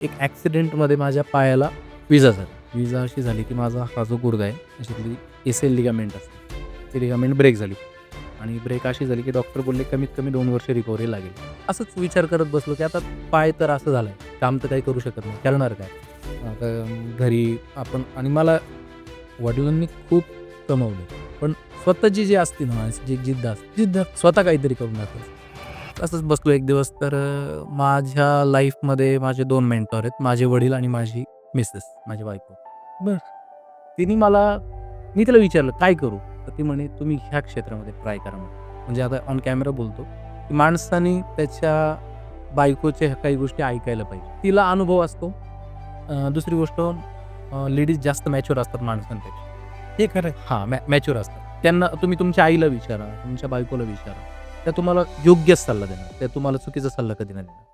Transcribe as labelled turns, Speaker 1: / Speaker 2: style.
Speaker 1: एक ॲक्सिडेंटमध्ये माझ्या पायाला विजा झाली. विजा अशी झाली की माझा हा जो गुडघा आहे त्याच्यातली एसियल लिगामेंट असते, ती लिगामेंट ब्रेक झाली आणि ब्रेक अशी झाली की डॉक्टर बोलले कमीत कमी 2 वर्ष रिकव्हरी लागेल. असंच विचार करत बसलो की आता पाय तर असं झालं आहे, काम तर काही करू शकत नाही, करणार काय? आता घरी आपण आणि मला वडिलांनी खूप कमवलं, पण स्वतःची जी असते ना जी जिद्द असते, जिद्द स्वतः काहीतरी करून दाखवायचं. असंच बसलो एक दिवस तर माझ्या लाईफमध्ये माझे 2 मेंटॉर आहेत. माझे वडील आणि माझी मिसेस, माझी बायको. बरं. तिने मी तिला विचारलं, "काय करू?" तर ती म्हणे, "तुम्ही ह्या क्षेत्रामध्ये ट्राय करा." म्हणजे आता ऑन कॅमेरा बोलतो, की माणसाने त्याच्या बायकोच्या काही गोष्टी ऐकायला पाहिजे. तिला अनुभव असतो. दुसरी गोष्ट लेडीज जास्त मॅच्युअर असतात माणसांपेक्षा.
Speaker 2: हे खरं आहे.
Speaker 1: हां, मॅच्युअर असतात. त्यांना तुम्ही तुमच्या आईला विचारा, तुमच्या बायकोला विचारा. त्या तुम्हाला योग्यच सल्ला देणार. त्या तुम्हाला चुकीचा सल्ला कधी नाही देणार.